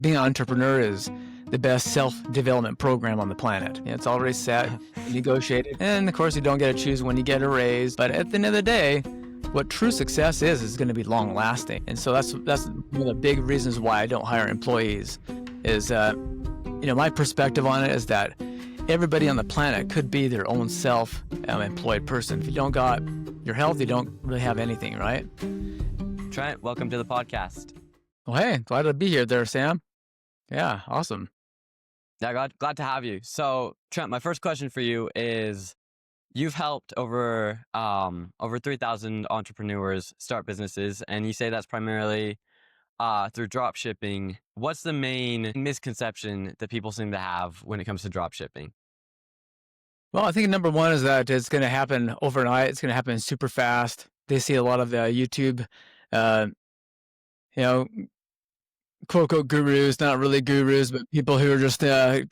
being an entrepreneur is the best self-development program on the planet. It's already set, negotiated, and of course you don't get to choose when you get a raise. But at the end of the day, what true success is going to be long-lasting. And so that's one of the big reasons why I don't hire employees. Is my perspective on it is that everybody on the planet could be their own self-employed person. If you don't got your health, you don't really have anything, right? Trent, welcome to the podcast. Well, hey, glad to be here there, Sam. Yeah, awesome. Yeah, glad to have you. So, Trent, my first question for you is, you've helped over 3,000 entrepreneurs start businesses, and you say that's primarily through drop shipping. What's the main misconception that people seem to have when it comes to drop shipping? Well, I think number one is that it's going to happen overnight. It's going to happen super fast. They see a lot of YouTube, quote unquote gurus, not really gurus, but people who are just trying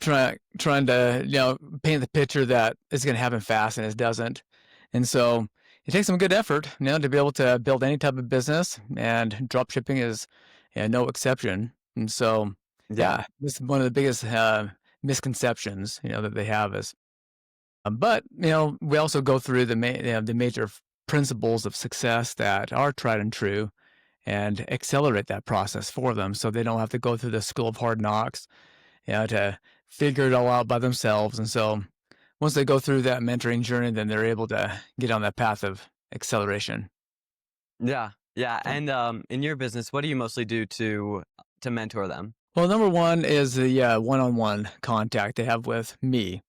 to paint the picture that it's going to happen fast, and it doesn't. And so it takes some good effort, to be able to build any type of business, and drop shipping is no exception. And so, yeah, this is one of the biggest misconceptions that they have is. But we also go through the major principles of success that are tried and true, and accelerate that process for them, so they don't have to go through the school of hard knocks, to figure it all out by themselves. And so once they go through that mentoring journey, then they're able to get on that path of acceleration. Yeah. And in your business, what do you mostly do to mentor them? Well, number one is the one-on-one contact they have with me.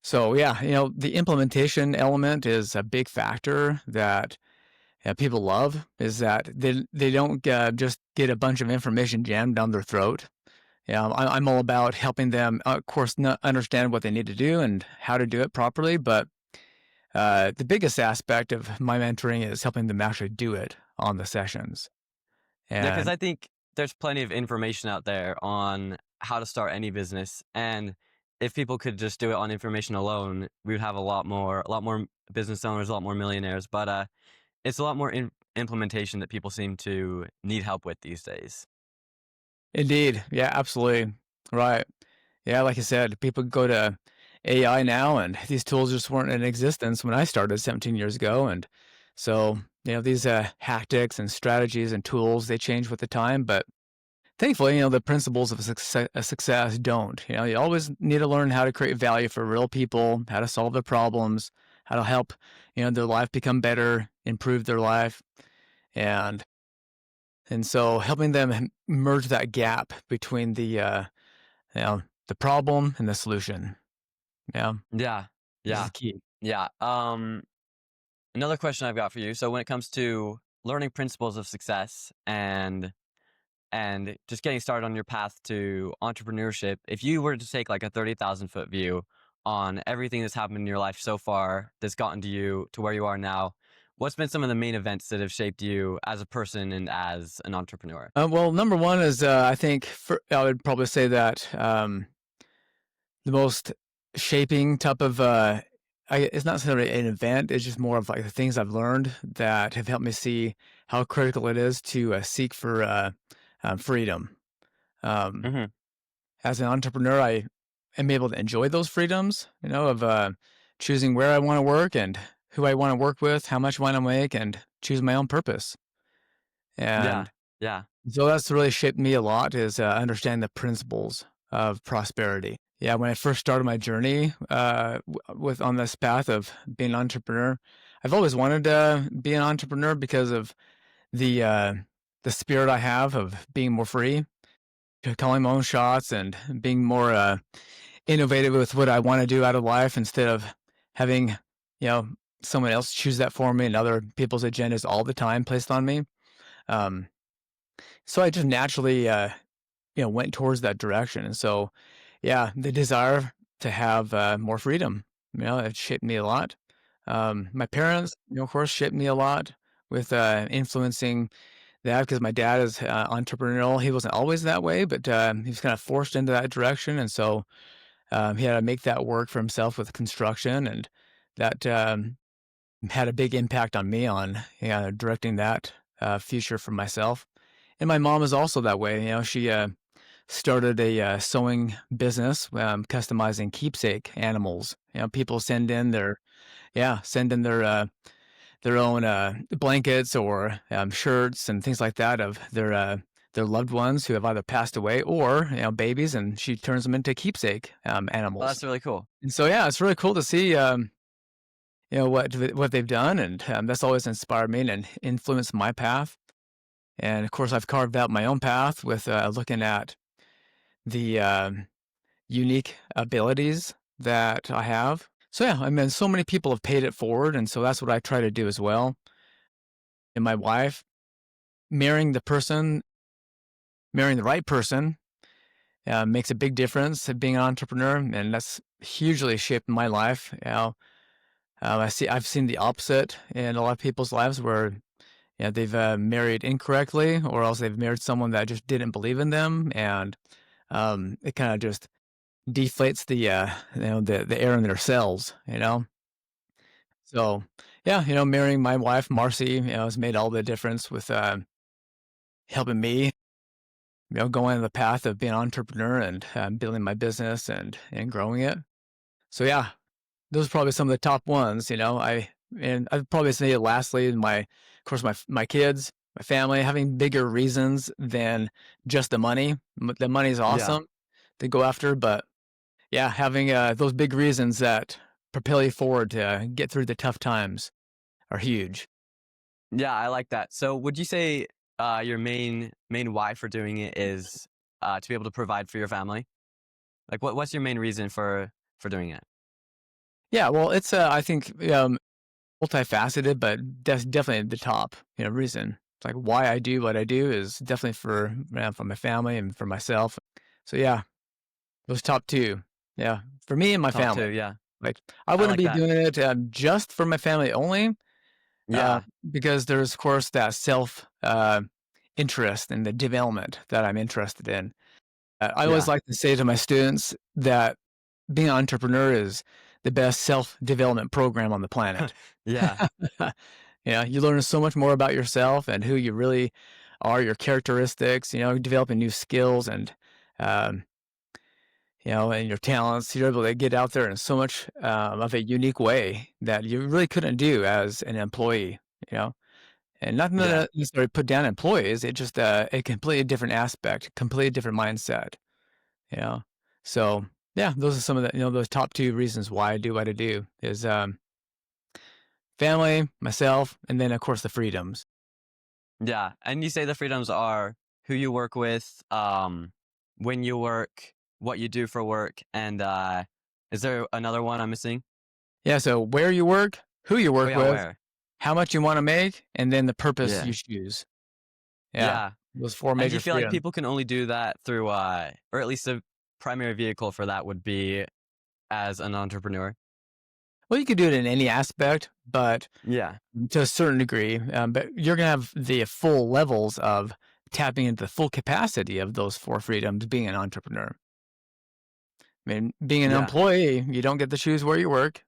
So yeah, the implementation element is a big factor that people love, is that they don't just get a bunch of information jammed down their throat. I'm all about helping them, of course, understand what they need to do and how to do it properly. But the biggest aspect of my mentoring is helping them actually do it on the sessions. Because I think there's plenty of information out there on how to start any business, and if people could just do it on information alone, we would have a lot more business owners, a lot more millionaires. But it's a lot more implementation that people seem to need help with these days. Indeed. Yeah, absolutely. Right. Yeah, like you said, people go to AI now, and these tools just weren't in existence when I started 17 years ago. And so, these tactics and strategies and tools, they change with the time. But thankfully, the principles of success don't. You always need to learn how to create value for real people, how to solve their problems, how to help, their life become better, improve their life. And so helping them merge that gap between the problem and the solution. Yeah. Yeah. This is key. Yeah. Another question I've got for you. So when it comes to learning principles of success and just getting started on your path to entrepreneurship, if you were to take like a 30,000 foot view on everything that's happened in your life so far that's gotten to you to where you are now, what's been some of the main events that have shaped you as a person and as an entrepreneur? Well, number one is I think I would probably say that the most shaping type of it's not necessarily an event. It's just more of like the things I've learned that have helped me see how critical it is to seek for freedom. As an entrepreneur, I am able to enjoy those freedoms, of choosing where I want to work and who I want to work with, how much I want to make, and choose my own purpose. And Yeah. so that's really shaped me a lot, is understanding the principles of prosperity. Yeah, when I first started my journey on this path of being an entrepreneur, I've always wanted to be an entrepreneur because of the spirit I have of being more free, calling my own shots, and being more innovative with what I want to do out of life, instead of having someone else choose that for me and other people's agendas all the time placed on me. So I just naturally went towards that direction. And so, yeah, the desire to have more freedom, it shaped me a lot. My parents, of course, shaped me a lot with influencing that, because my dad is entrepreneurial. He wasn't always that way, but he was kind of forced into that direction. And so he had to make that work for himself with construction, and that had a big impact on me on directing that future for myself. And my mom is also that way. You know, she started a sewing business, customizing keepsake animals. You know, people send in their send in their own blankets or shirts and things like that of their loved ones who have either passed away or babies, and she turns them into keepsake Oh, animals. that's really cool. And so yeah, it's really cool to see what they've done, and that's always inspired me and influenced my path. And of course, I've carved out my own path with looking at the unique abilities that I have. So yeah, I mean, so many people have paid it forward, and so that's what I try to do as well. And my wife, marrying the person, marrying the right person, makes a big difference of being an entrepreneur, and that's hugely shaped my life. I've seen the opposite in a lot of people's lives where they've married incorrectly, or else they've married someone that just didn't believe in them, and it kind of just deflates the air in their cells. So yeah, marrying my wife Marcy, has made all the difference with helping me, go on the path of being an entrepreneur and building my business and growing it. So yeah, those are probably some of the top ones. And I'd probably say lastly, of course, my kids, my family, having bigger reasons than just the money. The money is Yeah. awesome to go after, but yeah, having those big reasons that propel you forward to get through the tough times are huge. Yeah, I like that. So would you say your main why for doing it is to be able to provide for your family? Like what's your main reason for doing it? Yeah, well, it's I think multifaceted, but that's definitely the top reason. It's like why I do what I do is definitely for my family and for myself. So yeah, those top two. Yeah, for me and my Top family. two, yeah. Like I I wouldn't like be that. doing it just for my family only, uh, Yeah. because there's of course that self interest in the development that I'm interested in. I always Yeah. like to say to my students that being an entrepreneur is the best self development program on the planet. Yeah. Yeah, you learn so much more about yourself and who you really are, your characteristics, developing new skills um, and your talents. You're able to get out there in so much of a unique way that you really couldn't do as an employee, you know. And not Yeah. to necessarily put down employees, it just a completely different aspect, completely different mindset, you know. So yeah, those are some of the those top two reasons why I do what I do is family, myself, and then of course the freedoms. Yeah. And you say the freedoms are who you work with, when you work, what you do for work, and is there another one I'm missing? Yeah, so where you work, who you Oh work yeah, with, where? how much you want to make, and then the purpose Yeah. you choose. Yeah, Yeah. those four And do you major feel like freedoms. people can only do that through or at least the primary vehicle for that would be as an entrepreneur? Well, you could do it in any aspect, but Yeah. to a certain degree. But you're gonna have the full levels of tapping into the full capacity of those four freedoms being an entrepreneur. I mean, being an Yeah. employee, you don't get to choose where you work.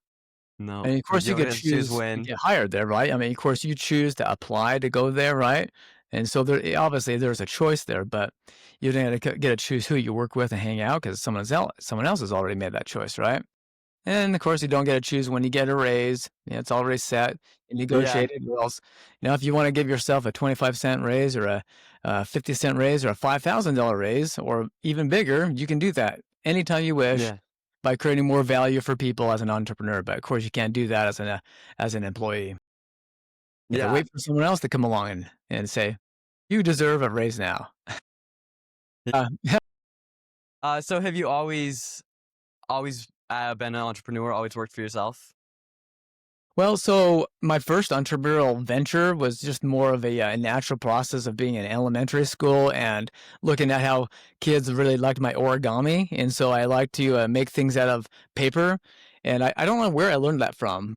No. And of You course, you don't could get to choose choose to when. get hired there, right? I mean, of course, you choose to apply to go there, right? And so there, obviously, there's a choice there, but you don't get to choose who you work with and hang out because someone else has already made that choice, right? And of course, you don't get to choose when you get a raise. It's already set and Yeah. negotiated. Or else, if you want to give yourself a 25-cent raise or a 50-cent raise or a $5,000 raise or even bigger, you can do that anytime you wish Yeah. by creating more value for people as an entrepreneur. But of course, you can't do that as an employee. You have to Yeah. wait for someone else to come along and say, you deserve a raise now. Uh, So have you always been an entrepreneur, always worked for yourself? Well, so my first entrepreneurial venture was just more of a natural process of being in elementary school and looking at how kids really liked my origami. And so I like to make things out of paper. And I don't know where I learned that from.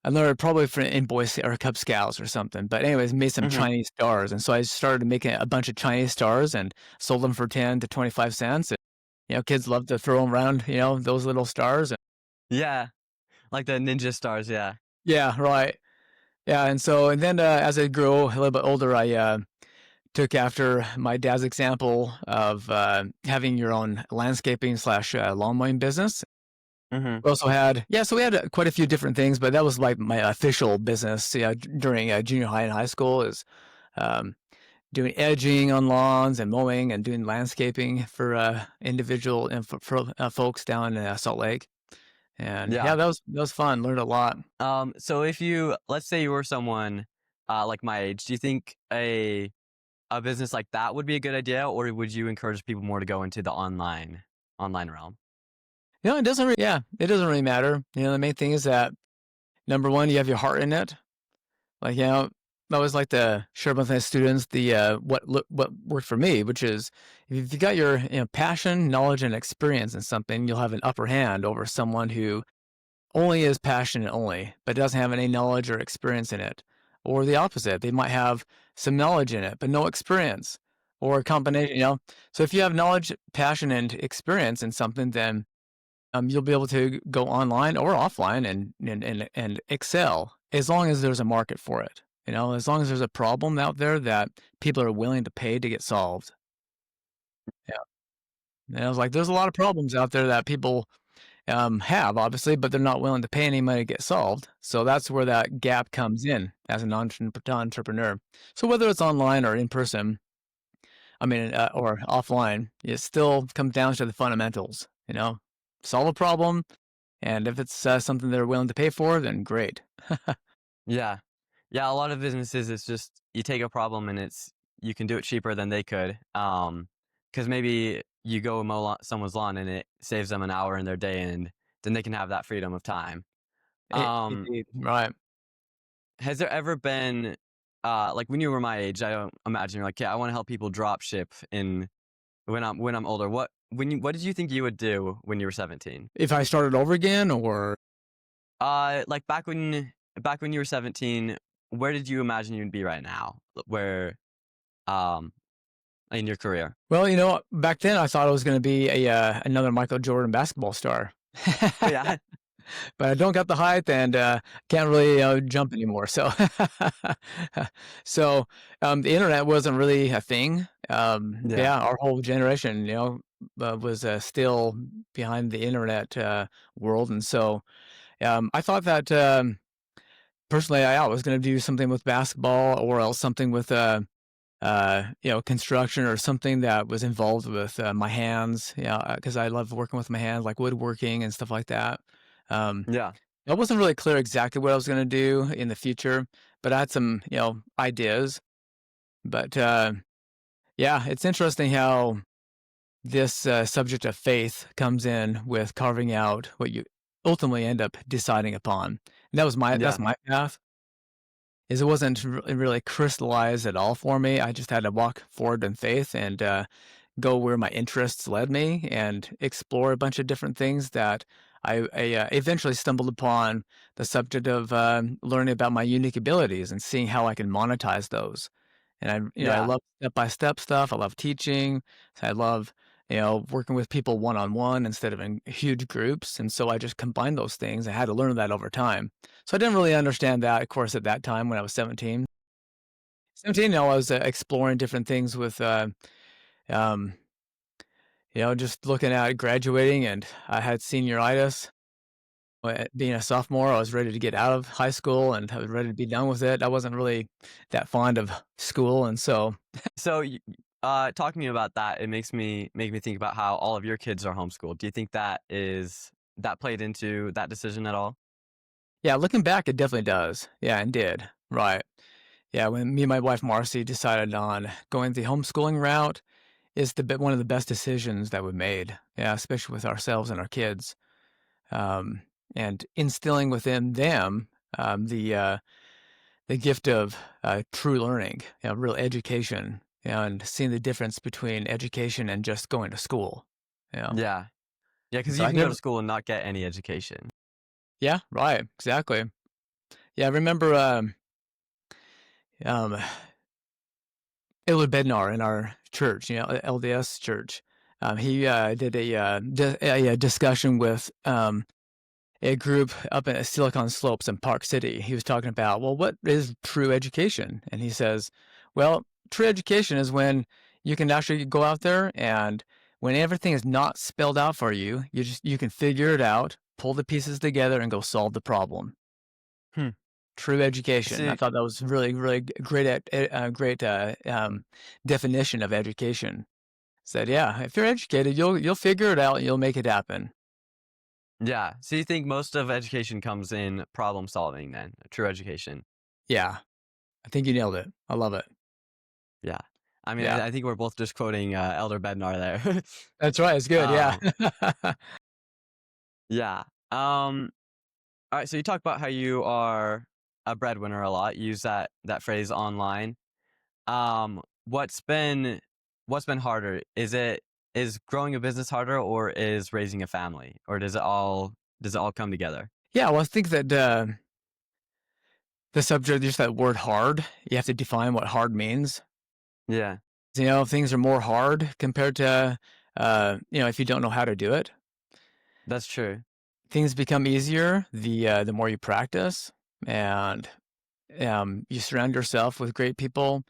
I learned it probably from in Boy Scout or Cub Scouts or something. But anyways, made some Mhm. Chinese stars. And so I started making a bunch of Chinese stars and sold them for 10 to 25 cents. And, kids love to throw them around, those little stars. Yeah. Like the ninja stars, yeah. Yeah, right. Yeah, and then, as I grew a little bit older, took after my dad's example of having your own landscaping slash lawn mowing business. Mhm. We also had, yeah, so we had quite a few different things, but that was like my official business, yeah, during junior high and high school is um, doing edging on lawns and mowing and doing landscaping for individual and for folks down in Salt Lake. And yeah, Yeah. that was fun. Learned a lot. So if you, let's say you were someone like my age, do you think a business like that would be a good idea, or would you encourage people more to go into the online realm? It doesn't. Yeah, it doesn't really matter. The main thing is that number one, you have your heart in it. Like, I always like to share with my students the what worked for me, which is if you got your passion, knowledge, and experience in something, you'll have an upper hand over someone who only is passionate only, but doesn't have any knowledge or experience in it. Or the opposite, they might have some knowledge in it, but no experience, or a combination. So if you have knowledge, passion, and experience in something, then you'll be able to go online or offline and excel as long as there's a market for it. As long as there's a problem out there that people are willing to pay to get solved. Yeah. And I was like, there's a lot of problems out there that people have obviously, but they're not willing to pay any money to get solved. So that's where that gap comes in as an entrepreneur. So whether it's online or in person, I mean, or offline, it still comes down to the fundamentals. Solve a problem, and if it's something they're willing to pay for, then great. Yeah. Yeah, a lot of businesses, it's just you take a problem and it's you can do it cheaper than they could. Because maybe you go mow someone's lawn and it saves them an hour in their day, and then they can have that freedom of time. Um, Indeed, right. has there ever been, like when you were my age, I don't imagine you're like, yeah, I want to help people drop ship in when I'm older. What did you think you would do when you were 17? If I started over again, or Like back when you were 17, where did you imagine you'd be right now? Where um in your career? well, back then I thought I was going to be a another Michael Jordan basketball star. Yeah. But I don't got the height and can't really jump anymore. So, the internet wasn't really a thing. Yeah. Yeah, our whole generation, was still behind the internet world, and so I thought that personally, I was going to do something with basketball or else something with construction or something that was involved with my hands. Yeah, because I love working with my hands, like woodworking and stuff like that. Um, Yeah. I wasn't really clear exactly what I was gonna do in the future, but I had some, ideas. But, yeah, it's interesting how this, subject of faith comes in with carving out what you ultimately end up deciding upon. And that's Yeah. my path, is it wasn't really crystallized at all for me. I just had to walk forward in faith and, go where my interests led me and explore a bunch of different things that I eventually stumbled upon the subject of learning about my unique abilities and seeing how I can monetize those. And I Yeah. love step by step stuff. I love teaching. I love working with people one on one instead of in huge groups. And so I just combined those things. I had to learn that over time. So I didn't really understand that, of course, at that time when I was 17. 17, I was exploring different things with um, just looking at graduating, and I had senioritis. Being a sophomore, I was ready to get out of high school and I was ready to be done with it. I wasn't really that fond of school, and so So talking about that, it makes me think about how all of your kids are homeschooled. Do you think that played into that decision at all? yeah, looking back, it definitely does. Yeah, and did. Right. Yeah, when me and my wife Marcy decided on going the homeschooling route, is one of the best decisions that we made. Yeah, especially with ourselves and our kids, um, and instilling within them the gift of true learning, real education, and seeing the difference between education and just going to school. Yeah. Yeah. Yeah, And because so you I can go did. to school and not get any education. Yeah. Right. Exactly. Yeah. I remember um, Ilya Bednar in our church, LDS church. He did a discussion with a group up in Silicon Slopes in Park City. He was talking about, well, what is true education? And he says, well, true education is when you can actually go out there and when everything is not spelled out for you, you can figure it out, pull the pieces together, and go solve the problem. Hmm. True education. I See, thought that was really, really great great definition of education. Said, yeah, if you're educated, you'll figure it out, and you'll make it happen. yeah. So you think most of education comes in problem solving then, true education? Yeah, I think you nailed it. I love it. Yeah. I mean, Yeah, I think we're both just quoting Elder Bednar there. that's right. It's good. Yeah. um, yeah. All right. So you talk about how you are a breadwinner a lot. You use that phrase online. What's been harder? Is growing a business harder, or is raising a family, or does it all come together? Yeah. Well, I think that the subject, just that word hard, you have to define what hard means. Yeah, Things are more hard compared to, if you don't know how to do it. that's true. Things become easier the more you practice and you surround yourself with great people.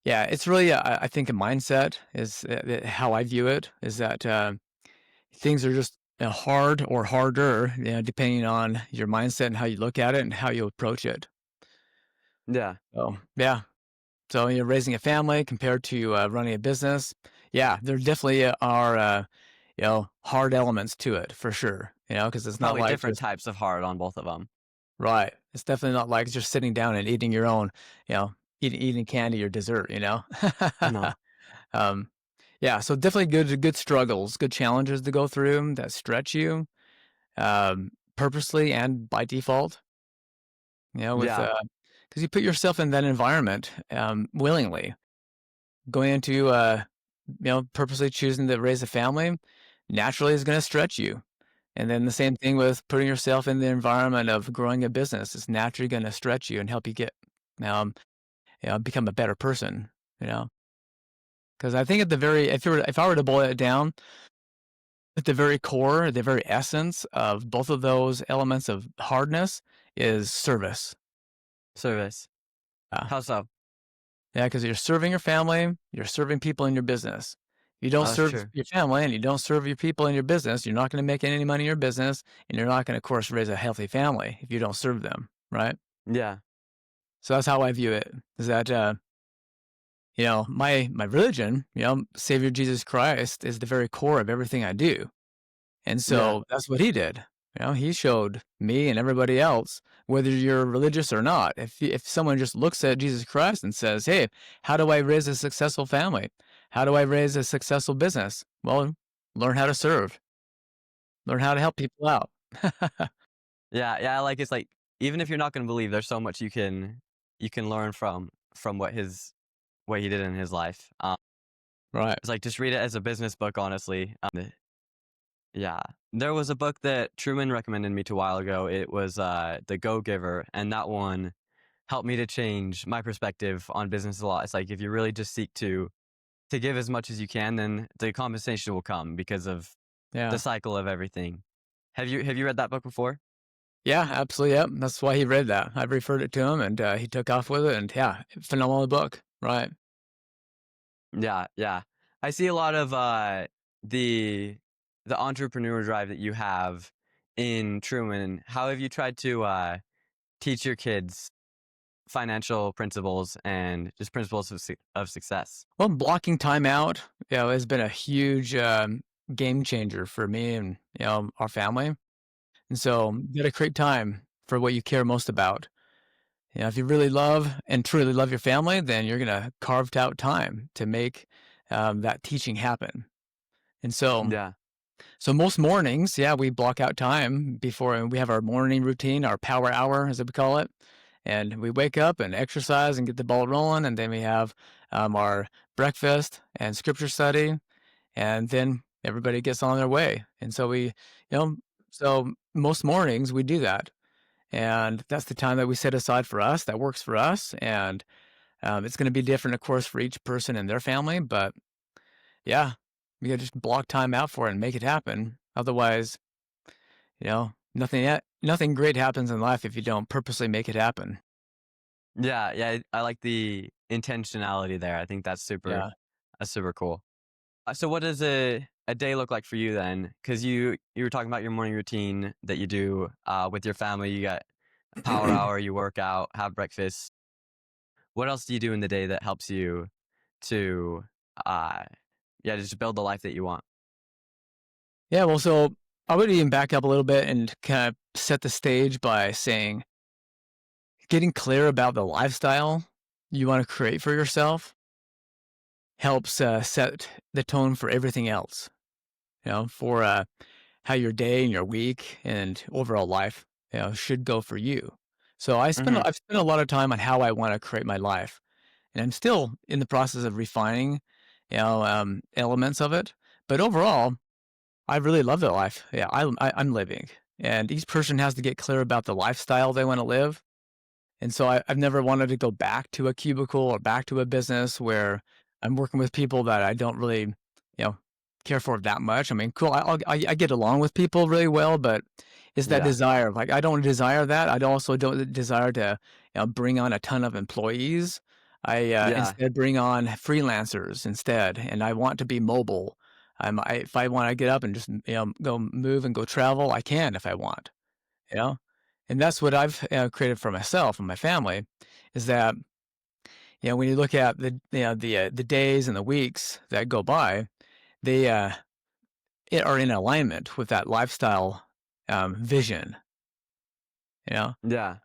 Yeah, it's really, I think, a mindset is how I view it is that things are just hard or harder, depending on your mindset and how you look at it and how you approach it. Yeah, So, yeah. So you're raising a family compared to running a business. Yeah, there definitely are, hard elements to it for sure. Because it's not probably like different just types of hard on both of them. right. It's definitely not like just sitting down and eating your own, eating candy or dessert. No. um, yeah. So definitely good struggles, good challenges to go through that stretch you purposely and by default. With Yeah, because you put yourself in that environment willingly. Going into, purposely choosing to raise a family naturally is going to stretch you. And then the same thing with putting yourself in the environment of growing a business is naturally going to stretch you and help you um, become a better person. You know, because I think if I were to boil it down, at the very core, the very essence of both of those elements of hardness is service. service. Uh, How so? Yeah, because you're serving your family, you're serving people in your business. You don't Oh, that's serve true. your family and you don't serve your people in your business, you're not going to make any money in your business, and you're not going to, of course, raise a healthy family if you don't serve them, right? Yeah, So that's how I view it. Is that my religion, Savior Jesus Christ is the very core of everything I do. And yeah, so that's what he did. He showed me and everybody else, whether you're religious or not. If someone just looks at Jesus Christ and says, "Hey, how do I raise a successful family? How do I raise a successful business?" Well, learn how to serve. Learn how to help people out. yeah, yeah. Like it's like even if you're not going to believe, there's so much you can learn from what he did in his life. Right. It's like just read it as a business book, honestly. Yeah. There was a book that Truman recommended me to a while ago. It was The Go Giver, and that one helped me to change my perspective on business a lot. It's like if you really just seek to give as much as you can, then the compensation will come because of the Yeah. cycle of everything. Have you read that book before? Yeah, absolutely. Yep. That's why he read that. I referred it to him and he took off with it. And yeah, phenomenal book. Right. Yeah, yeah. I see a lot of the the entrepreneur drive that you have in Truman. How have you tried to teach your kids financial principles and just principles of success? Well, blocking time out, has been a huge game changer for me and, our family. And so you got to create time for what you care most about. If you really love and truly love your family, then you're going to carve out time to make that teaching happen. And Yeah, so most mornings, yeah, we block out time before we have our morning routine, our power hour, as we call it. And we wake up and exercise and get the ball rolling. And then we have our breakfast and scripture study. And then everybody gets on their way. And so you know, so most mornings we do that. And that's the time that we set aside for us that works for us. And it's going to be different, of course, for each person and their family. But yeah, we got to just block time out for it and make it happen. Otherwise, nothing great happens in life if you don't purposely make it happen. Yeah, yeah, I like the intentionality there. I think Yeah. that's super cool. So what does a day look like for you then? Because you were talking about your morning routine that you do with your family. You got a power hour, you work out, have breakfast. What else do you do in the day that helps you to uh yeah, just build the life that you want? Yeah, well, so I would even back up a little bit and kind of set the stage by saying getting clear about the lifestyle you want to create for yourself helps set the tone for everything else, for how your day and your week and overall life, should go for you. So Mhm. I've spent a lot of time on how I want to create my life, and I'm still in the process of refining, elements of it. But overall, I really love the life. Yeah, I'm living, and each person has to get clear about the lifestyle they want to live. And so I've never wanted to go back to a cubicle or back to a business where I'm working with people that I don't really, care for that much. I mean, cool. I get along with people really well, but it's that Yeah. desire. Like I don't desire that. I also don't desire to, bring on a ton of employees. I Yeah. instead bring on freelancers instead, and I want to be mobile. If I want to get up and just go move and go travel, I can if I want. You know? And that's what I've, created for myself and my family is that, when you look at the days and the weeks that go by, they, are in alignment with that lifestyle, vision, you know? Yeah.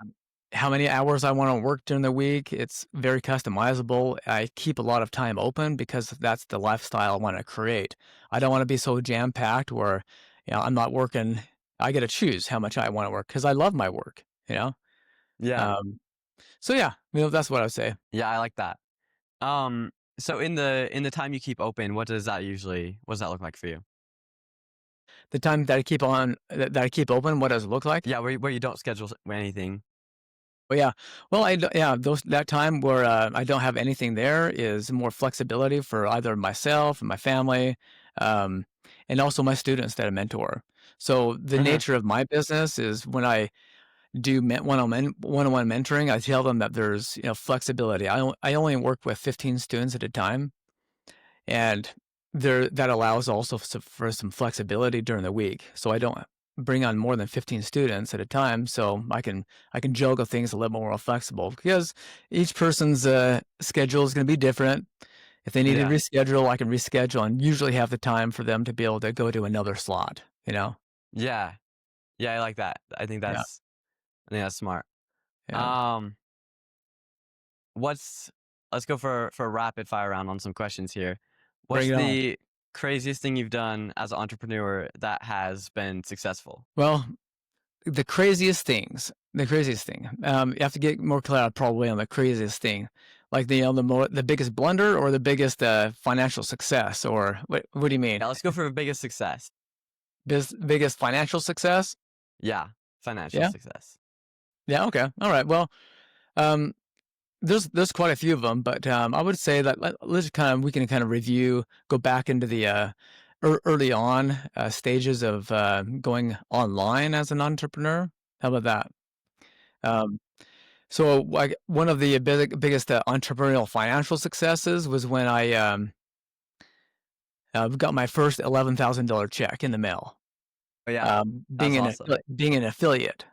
How many hours I wanna work during the week, it's very customizable. I keep a lot of time open because that's the lifestyle I wanna create. I don't wanna be so jam-packed where, I'm not working. I get to choose how much I wanna work because I love my work, you know? Yeah. Um So yeah, that's what I would say. Yeah, I like that. So in the time you keep open, what does that look like for you? The time that I keep open, what does it look like? Yeah, where you don't schedule anything. Well, yeah. Well, those that time where, I don't have anything there is more flexibility for either myself and my family, um, and also my students that I mentor. So the Mhm. nature of my business is when I do one-on-one mentoring, I tell them that there's, flexibility. I only work with 15 students at a time. And that allows also for some flexibility during the week. So I don't bring on more than 15 students at a time. So I can juggle things a little more flexible because each person's schedule is going to be different. If they need to Yeah. reschedule, I can reschedule and usually have the time for them to be able to go to another slot, you know? Yeah. Yeah, I like that. Yeah. I think that's smart. Yeah. Um, what's let's go for a rapid fire round on some questions here. Bring What's it on. the craziest thing you've done as an entrepreneur that has been successful? Well, the craziest thing, you have to get more clarity probably on the craziest thing, like the biggest blunder or the biggest, financial success, or what do you mean? Yeah, let's go for biggest success. Biggest financial success? Yeah, financial Yeah? success. Yeah, okay, alright, well, um, there's quite a few of them, but, I would say that we can kind of review, go back into the, early on, stages of, going online as an entrepreneur. How about that? Um So, like, one of the biggest, entrepreneurial financial successes was when I, got my first $11,000 check in the mail, Oh yeah, that's awesome. being an affiliate.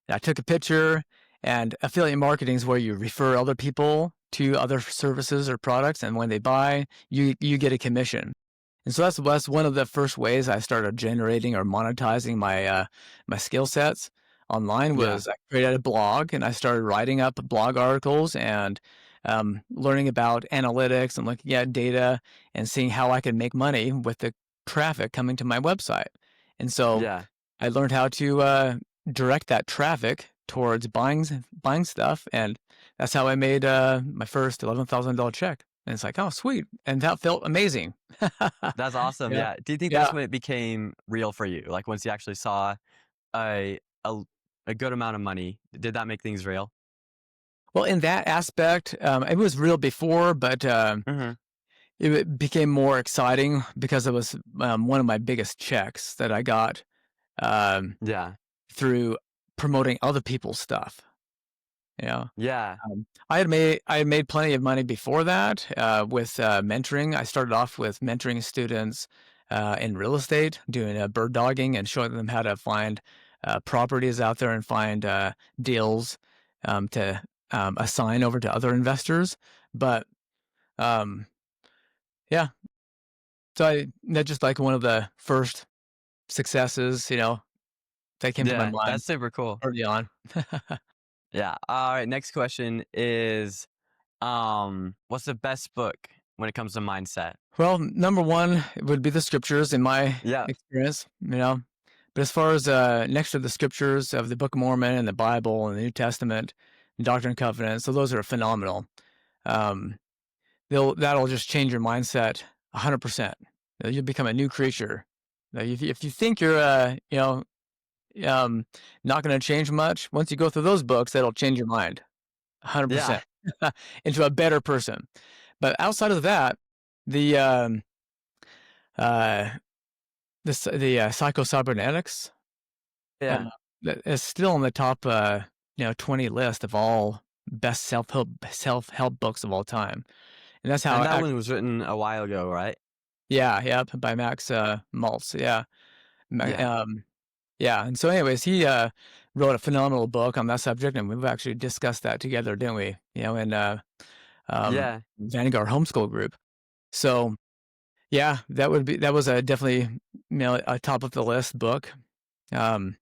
I took a picture, and affiliate marketing is where you refer other people to other services or products, and when they buy, you get a commission. And so that's one of the first ways I started generating or monetizing my skill sets online Yeah, was I created a blog and I started writing up blog articles and learning about analytics and looking at data and seeing how I could make money with the traffic coming to my website. And so yeah, I learned how to direct that traffic towards buying stuff, and that's how I made my first $11,000 check. And it's like, oh, sweet, and that felt amazing. that's awesome. Yeah, Yeah. Do you think yeah. that's when it became real for you? Like once you actually saw a a, a good amount of money, did that make things real? Well, in that aspect, it was real before, but Hmm. it became more exciting because it was one of my biggest checks that I got um, Yeah, through promoting other people's stuff. you know? Yeah. I had made plenty of money before that, with, mentoring. I started off with mentoring students, in real estate, doing, bird dogging and showing them how to find, properties out there and find, deals, to, assign over to other investors. But, um, yeah, so that's just, like, one of the first successes, that came to my Yeah. mind That's super cool. early on. Yeah. All right. Next question is, what's the best book when it comes to mindset? Well, number 1 would be the scriptures in my Yeah. experience, But as far as, next to the scriptures of the Book of Mormon and the Bible and the New Testament, and Doctrine and Covenants, so those are phenomenal. Um, that'll just change your mindset 100%. You'll become a new creature. If you think you're, um, not gonna change much, once you go through those books, that'll change your mind Yeah. 100% into a better person. But outside of that, the, uh, psycho-cybernetics, uh, Yeah. that is still on the top, 20 list of all best self-help books of all time, and that's how And I that act. one was written a while ago, right? Yeah, yep, by Max, Maltz, yeah. Ma Yeah. yeah, and so anyways, he, wrote a phenomenal book on that subject, and we've actually discussed that together, didn't we? In, Yeah. Vanguard Homeschool Group. So, yeah, that was a definitely, a top of the list book. Um,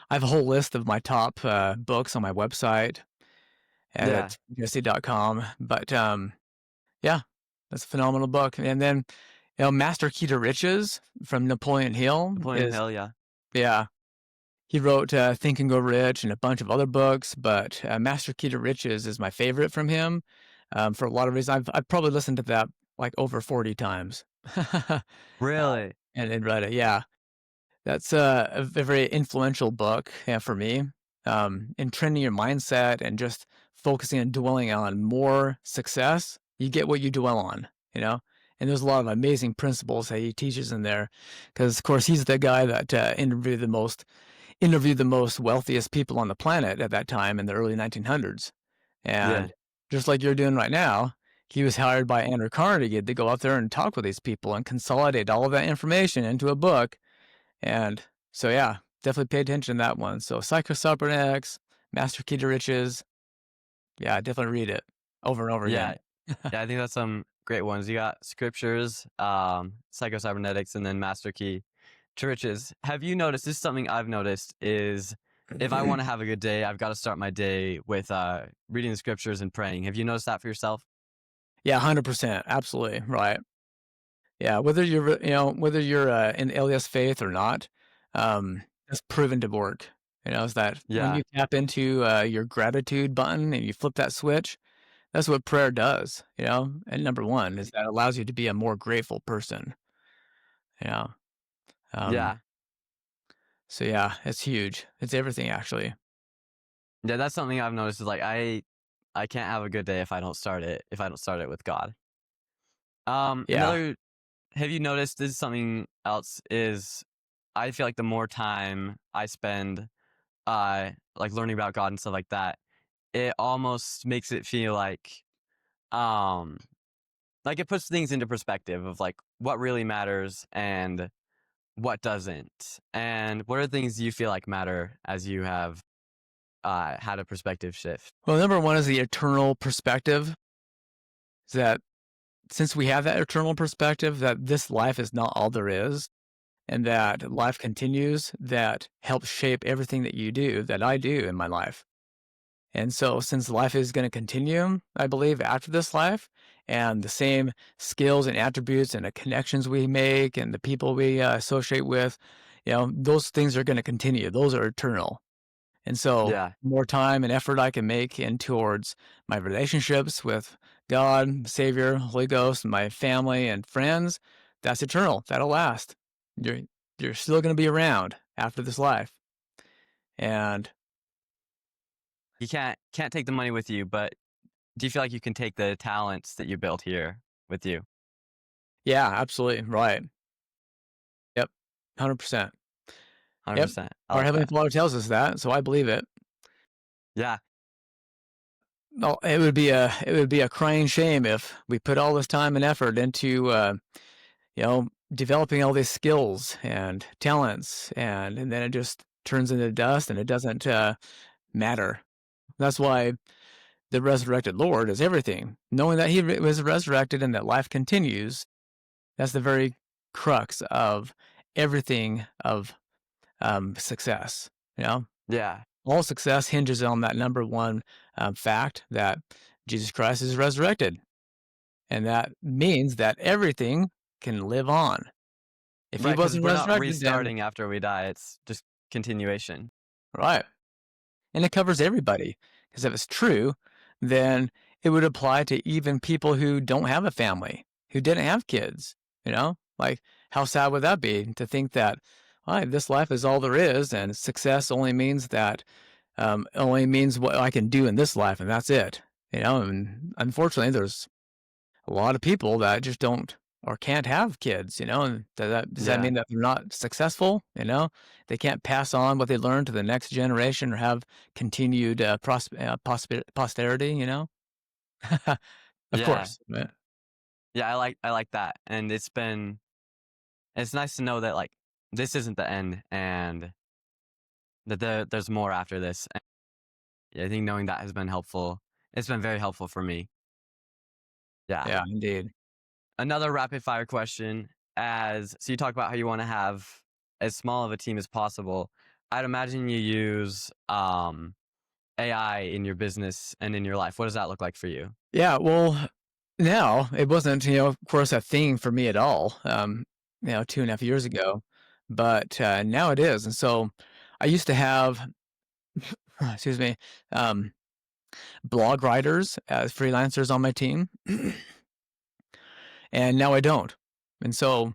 I have a whole list of my top, books on my website Yeah. at jesse.com, but, yeah, that's a phenomenal book, and then, Master Key to Riches from Napoleon Hill Napoleon is, Hill. Yeah. yeah, he wrote, Think and Grow Rich and a bunch of other books, but, Master Key to Riches is my favorite from him, for a lot of reasons. I've probably listened to that, like, over 40 times. Really? And read it, yeah. That's a very influential book, yeah, for me, in training your mindset and just focusing and dwelling on more success. You get what you dwell on, you know? And there's a lot of amazing principles that he teaches in there, because of course, he's the guy that, interviewed the most wealthiest people on the planet at that time in the early 1900s. Yeah. And just like you're doing right now, he was hired by Andrew Carnegie to go out there and talk with these people and consolidate all of that information into a book. And so, yeah, definitely pay attention to that one. So, Psycho-Cybernetics, Master Key to Riches. Yeah, definitely read it over and over Yeah. again. Yeah. I think that's some great ones. You got scriptures, psycho cybernetics, and then master key to riches. Have you noticed? This is something I've noticed is if I want to have a good day, I've got to start my day with reading the scriptures and praying. Have you noticed that for yourself? Yeah, 100%. Absolutely. Right. Yeah, whether you're in LDS faith or not, that's proven to work. Is that when Yeah. you tap into, your gratitude button and you flip that switch, that's what prayer does, and number 1 is that allows you to be a more grateful person, yeah, um, Yeah. so yeah, it's huge. It's everything actually. Yeah. That's something I've noticed is like I can't have a good day if I don't start it with God. Yeah. Another have you noticed this is something else is I feel like the more time I spend like learning about God and stuff like that, it almost makes it feel um like it puts things into perspective of like what really matters and what doesn't. And what are things you feel like matter as you have had a perspective shift? Well, number 1 is the eternal perspective, is that since we have that eternal perspective that this life is not all there is, and that life continues, that helps shape everything that you do, that I do in my life. And so, since life is going to continue, I believe, after this life, and the same skills and attributes and the connections we make and the people we associate with, those things are going to continue. Those are eternal. And so, Yeah. more time and effort I can make in towards my relationships with God, Savior, Holy Ghost, my family and friends, that's eternal. That'll last. You're you're still going to be around after this life. And You can't take the money with you, but do you feel like you can take the talents that you built here with you? yeah, absolutely right. Yep, 100%. Yep. 100%. I Our like Heavenly that. Father tells us that, so I believe it. Yeah. no, it would be a crying shame if we put all this time and effort into you know, developing all these skills and talents, and then it just turns into dust and it doesn't matter. That's why the resurrected Lord is everything. Knowing that he was resurrected and that life continues, that's the very crux of everything of success. You know, Yeah. all success hinges on that number one fact that Jesus Christ is resurrected. And that means that everything can live on. If he Right, because wasn't we're not resurrected, then restarting after we die, it's just continuation. right. And it covers everybody. Because if it's true, then it would apply to even people who don't have a family, who didn't have kids. You know, like how sad would that be to think that, all right, this life is all there is, and success only means what I can do in this life, and that's it. You know, and unfortunately, there's a lot of people that just don't or can't have kids, you know, and does that Yeah. mean that they're not successful? You know, they can't pass on what they learned to the next generation or have continued posterity, you know? Of Yeah. course. Yeah. Yeah, I like that, and it's nice to know that, like, this isn't the end and that there's more after this. And yeah, I think knowing that has been helpful. It's been very helpful for me. Yeah. Yeah, indeed. Another rapid fire question, as so you talk about how you wanna have as small of a team as possible. I'd imagine you use, AI in your business and in your life. What does that look like for you? Yeah, well, now it wasn't, of course, a thing for me at all, 2.5 years ago, but now it is. And so I used to have, excuse me, um, blog writers as freelancers on my team, and now I don't. And so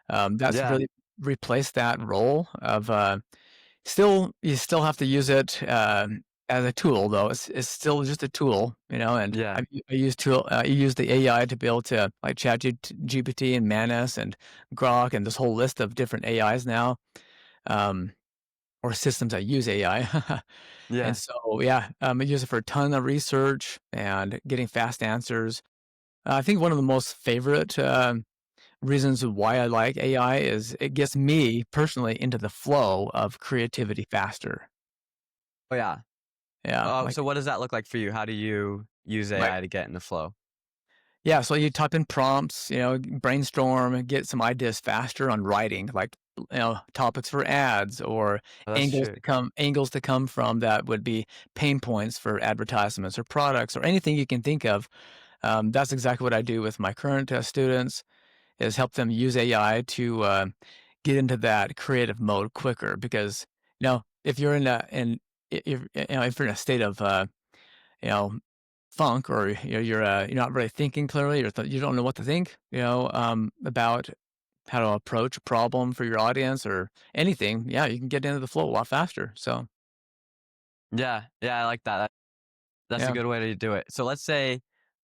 that's Yeah. really replaced that role of still you still have to use it as a tool though. It's still just a tool, and Yeah. I use the AI to be able to like chat GPT and Manus and Grok and this whole list of different AIs now, um, or systems that use AI. And Yeah. so, yeah, I use it for a ton of research and getting fast answers. I think one of the most favorite reasons why I like AI is it gets me personally into the flow of creativity faster. Oh, yeah. Yeah, Oh, so what does that look like for you? How do you use like AI to get in the flow? yeah, so you type in prompts, brainstorm, get some ideas faster on writing, like topics for ads or Oh, that's true. angles to come from that would be pain points for advertisements or products or anything you can think of. That's exactly what I do with my current students is help them use AI to get into that creative mode quicker because if you're in a in if you're in a state of you know funk or you're not really thinking clearly or you don't know what to think about how to approach a problem for your audience or anything, yeah, you can get into the flow a lot faster. So Yeah. Yeah, I like that. That's a yeah. good way to do it. So let's say,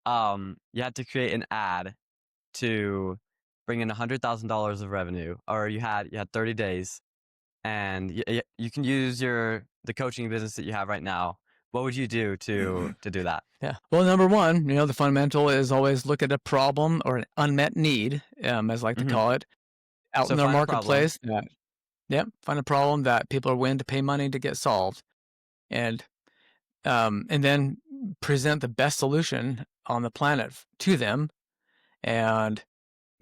you had to create an ad to bring in $100,000 of revenue, or you had 30 days, and you can use the coaching business that you have right now. What would you do to do that? Yeah. Well, number one, the fundamental is always look at a problem or an unmet need, as I like to Mhm. call it, out in So their find a problem. marketplace. Yep, find a problem that people are willing to pay money to get solved, and and then present the best solution on the planet to them, and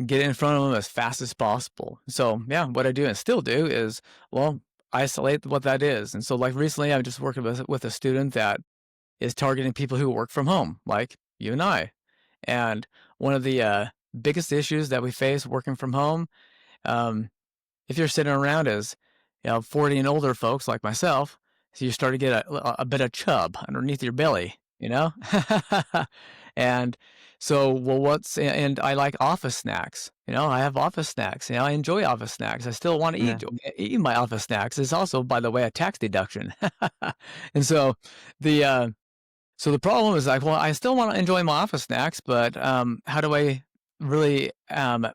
get in front of them as fast as possible. So yeah, what I do and still do is well isolate what that is. And so like recently, I'm just working with a student that is targeting people who work from home, like you and I. And one of the biggest issues that we face working from home, um, if you're sitting around as 40 and older folks like myself, so you start to get a bit of chub underneath your belly, and so and I like office snacks. I have office snacks. I enjoy office snacks. I still want to Yeah. eat my office snacks. It's also, by the way, a tax deduction. And so the the problem is like, well, I still want to enjoy my office snacks, but how do I really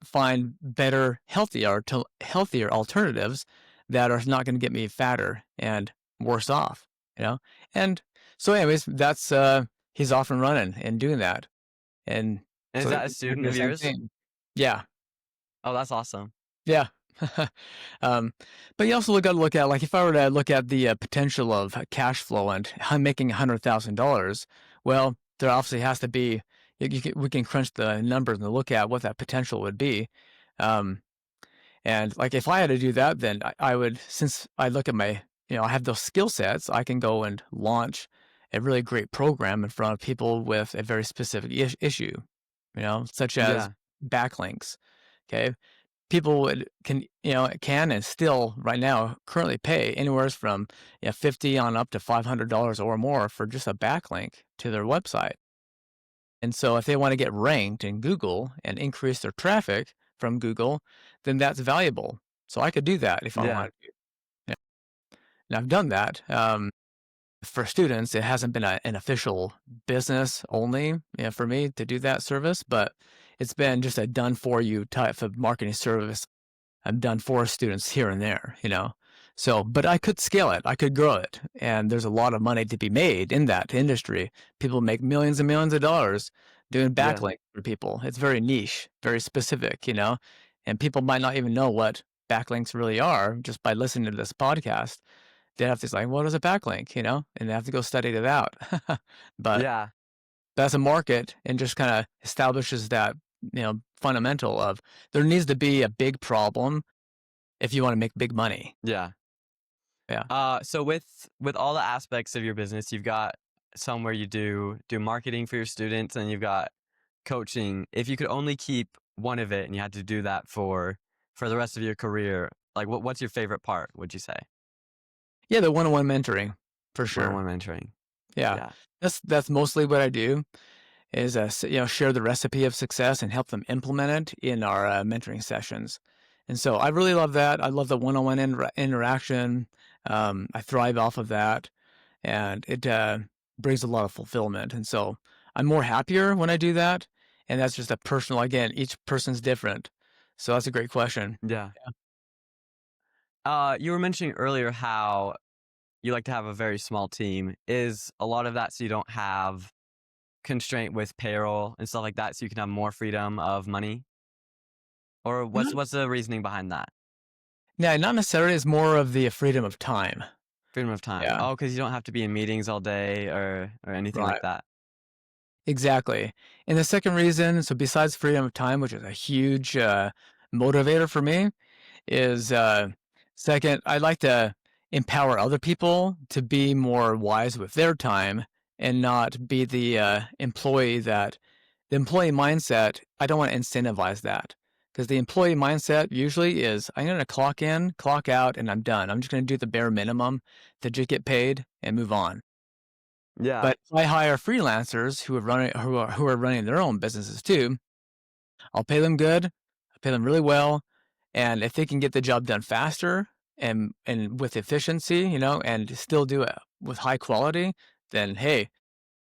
find better, healthier alternatives that are not going to get me fatter and worse off? You know, and so, anyways, that's he's off and running and doing that. And And is so that a I do student the of same yours? thing. Yeah. Oh, that's awesome. Yeah. Um, but you also gotta look at, like, if I were to look at the, potential of cash flow and making $100,000, well, there obviously has to be we can crunch the numbers and look at what that potential would be. Um, and, like, if I had to do that, then I would, since I look at my, I have those skill sets, I can go and launch a really great program in front of people with a very specific issue, such as Yeah. backlinks. Okay, people can and still right now currently pay anywhere from 50 on up to $500 or more for just a backlink to their website. And so if they want to get ranked in Google and increase their traffic from Google, then that's valuable. So I could do that if I Yeah. wanted to. Yeah. And I've done that. For students, it hasn't been an official business only, for me to do that service, but it's been just a done for you type of marketing service I've done for students here and there. So, but I could scale it, I could grow it, and there's a lot of money to be made in that industry. People make millions and millions of dollars doing Yeah. backlinks for people. It's very niche, very specific, and people might not even know what backlinks really are just by listening to this podcast. They have to say, "What is a backlink?" And they have to go study it out. But Yeah. that's a market and just kind of establishes that, fundamental of there needs to be a big problem if you wanna make big money. Yeah. Yeah. So with all the aspects of your business, you've got some where you do marketing for your students, and you've got coaching. If you could only keep one of it, and you had to do that for the rest of your career, like what's your favorite part? Would you say Yeah, the one-on-one mentoring, for sure. one-on-one mentoring? Yeah. Yeah, That's mostly what I do is, share the recipe of success and help them implement it in our, mentoring sessions. And so I really love that. I love the one-on-one interaction. I thrive off of that, and it, brings a lot of fulfillment. And so I'm more happier when I do that, and that's just a personal, again, each person's different. So that's a great question. yeah. You were mentioning earlier how you like to have a very small team. Is a lot of that so you don't have constraint with payroll and stuff like that, so you can have more freedom of money? Or Not what's the reasoning behind that? Yeah, not necessarily, it's more of the freedom of time. Freedom of time. Yeah, Oh, because you don't have to be in meetings all day or anything like right. that. Exactly. And the second reason, so besides freedom of time, which is a huge, motivator for me, is, second, I like to empower other people to be more wise with their time and not be the employee mindset, I don't wanna incentivize that, because the employee mindset usually is, "I'm gonna clock in, clock out, and I'm done. I'm just gonna do the bare minimum to just get paid and move on." Yeah. But if I hire freelancers who are running their own businesses too, I'll pay them good, I pay them really well, and if they can get the job done faster and with efficiency, and still do it with high quality, then hey,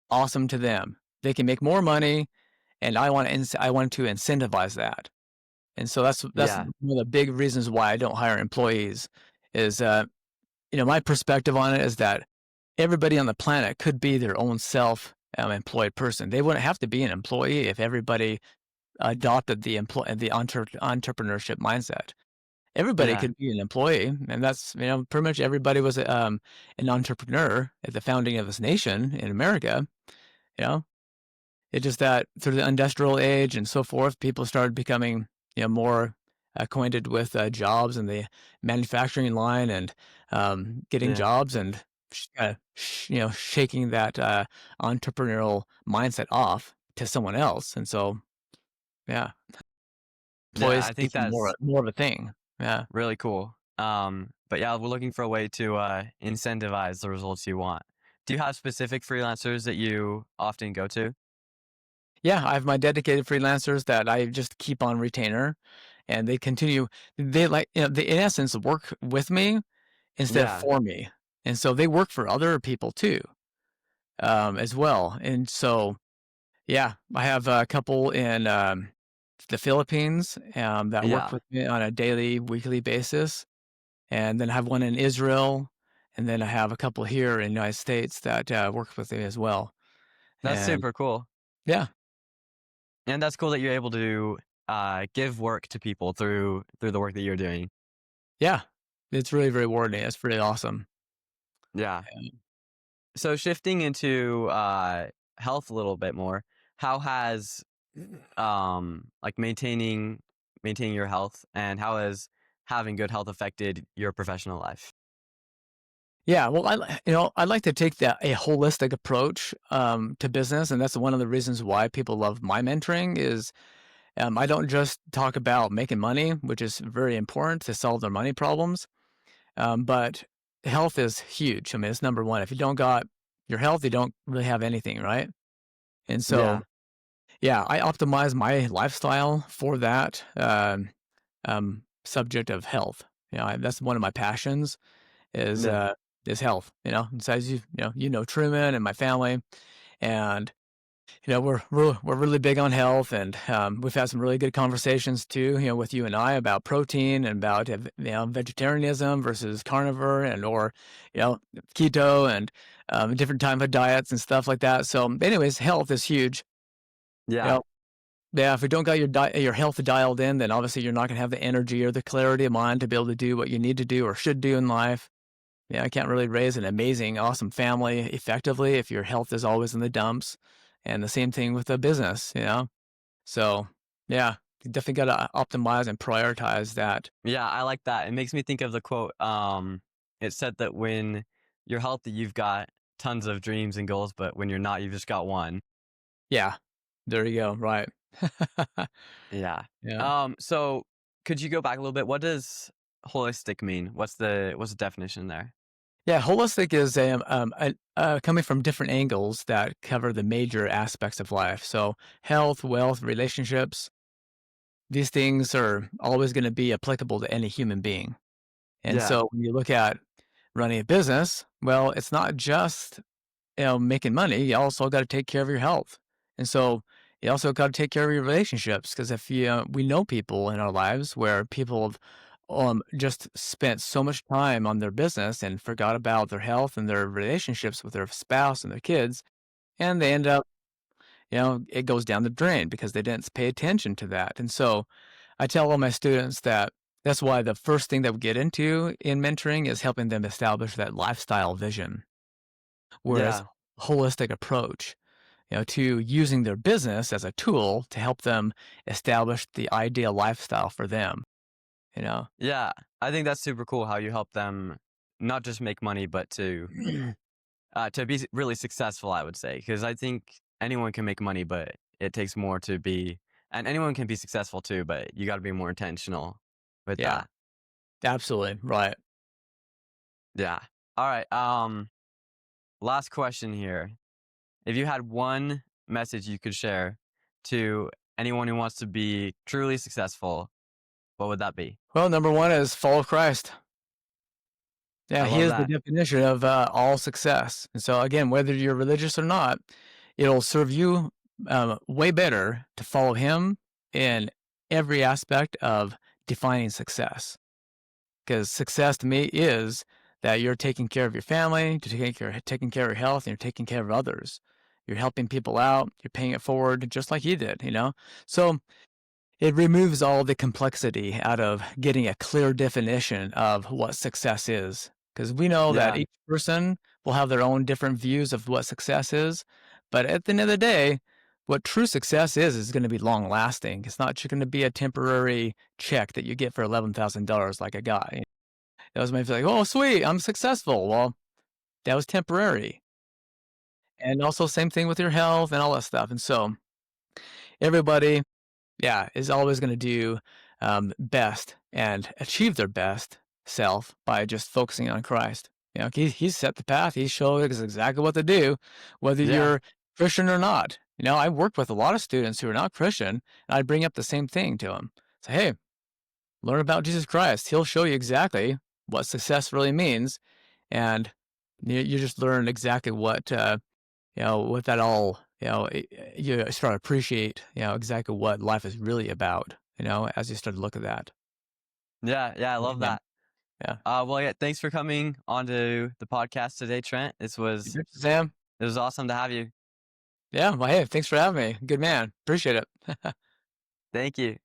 awesome to them. They can make more money, and I want to incentivize that. And so that's Yeah. one of the big reasons why I don't hire employees is, my perspective on it is that everybody on the planet could be their own employed person. They wouldn't have to be an employee if everybody adopted the entrepreneurship mindset. Everybody Yeah. could be an employee, and that's, pretty much everybody was an entrepreneur at the founding of this nation in America. You know, it's just that through the industrial age and so forth, people started becoming, more acquainted with jobs and the manufacturing line and getting Yeah. jobs and shaking that entrepreneurial mindset off to someone else. And so, yeah, Yeah, employees I think become that's more of a thing. Yeah. really cool. But yeah, we're looking for a way to incentivize the results you want. Do you have specific freelancers that you often go to? Yeah, I have my dedicated freelancers that I just keep on retainer, and they continue. They they in essence work with me instead of Yeah. for me, and so they work for other people too, as well. And so, yeah, I have a couple in the Philippines that work Yeah. with me on a daily, weekly basis, and then I have one in Israel, and then I have a couple here in the United States that work with me as well. That's And super cool. yeah, And that's cool that you're able to give work to people through the work that you're doing. yeah, it's really rewarding. It's really awesome. Yeah. So shifting into health a little bit more, how has like maintaining your health, and how has having good health affected your professional life? Yeah, well, I like to take a holistic approach to business, and that's one of the reasons why people love my mentoring. Is I don't just talk about making money, which is very important to solve their money problems, but health is huge. I mean, it's number one. If you don't got your health, you don't really have anything, right? And so, Yeah. yeah, I optimize my lifestyle for that subject of health. That's one of my passions is Yeah. uh is health. Besides Truman and my family, and we're really big on health, and we've had some really good conversations too. With you and I about protein and about vegetarianism versus carnivore and or keto and different type of diets and stuff like that. So, anyways, health is huge. You Yeah. know, yeah, if you don't got your health dialed in, then obviously you're not gonna have the energy or the clarity of mind to be able to do what you need to do or should do in life. Yeah, I can't really raise an amazing, awesome family effectively if your health is always in the dumps. And the same thing with a business. So, yeah, you definitely got to optimize and prioritize that. Yeah, I like that. It makes me think of the quote. It said that when you're healthy, you've got tons of dreams and goals, but when you're not, you've just got one. Yeah, there you go. Right. Yeah. Yeah. So could you go back a little bit? What does holistic mean? What's the definition there? Yeah. Holistic is coming from different angles that cover the major aspects of life. So, health, wealth, relationships, these things are always going to be applicable to any human being. And Yeah. so, when you look at running a business, well, it's not just making money, you also got to take care of your health. And so you also got to take care of your relationships because if we know people in our lives where people have just spent so much time on their business and forgot about their health and their relationships with their spouse and their kids, and they end up, it goes down the drain because they didn't pay attention to that. And so I tell all my students that that's why the first thing that we get into in mentoring is helping them establish that lifestyle vision, whereas Yeah. holistic approach to using their business as a tool to help them establish the ideal lifestyle for them, you know? Yeah. I think that's super cool how you help them not just make money, but to be really successful, I would say, because I think anyone can make money, but it takes more to be, and anyone can be successful too, but you got to be more intentional with Yeah, that. absolutely. Right. Yeah. All right. Last question here. If you had one message you could share to anyone who wants to be truly successful, what would that be? Well, number one is follow Christ. Yeah, I he love is the that. definition of all success. And so, again, whether you're religious or not, it'll serve you way better to follow him in every aspect of defining success. Because success to me is that you're taking care of your family, you're taking care of your health, and you're taking care of others. You're helping people out, you're paying it forward just like he did. So it removes all the complexity out of getting a clear definition of what success is. Because we know that Yeah. each person will have their own different views of what success is. But at the end of the day, what true success is going to be long lasting. It's not just going to be a temporary check that you get for $11,000 like a guy. That was maybe like, "Oh, sweet, I'm successful." Well, that was temporary. And also same thing with your health and all that stuff. And so everybody, yeah, is always gonna do, best and achieve their best self by just focusing on Christ. He set the path. He showed us exactly what to do, whether Yeah. you're Christian or not. I worked with a lot of students who are not Christian, and I bring up the same thing to them. Say, "Hey, learn about Jesus Christ. He'll show you exactly what success really means, and you just learn exactly what that all, you start to appreciate, exactly what life is really about, as you start to look at that. Yeah. Yeah. I love Yeah. that. Yeah. Well, yeah. Thanks for coming onto the podcast today, Trent. You betcha, Sam. It was awesome to have you. Yeah. Well, hey, thanks for having me. Good man. Appreciate it. Thank you.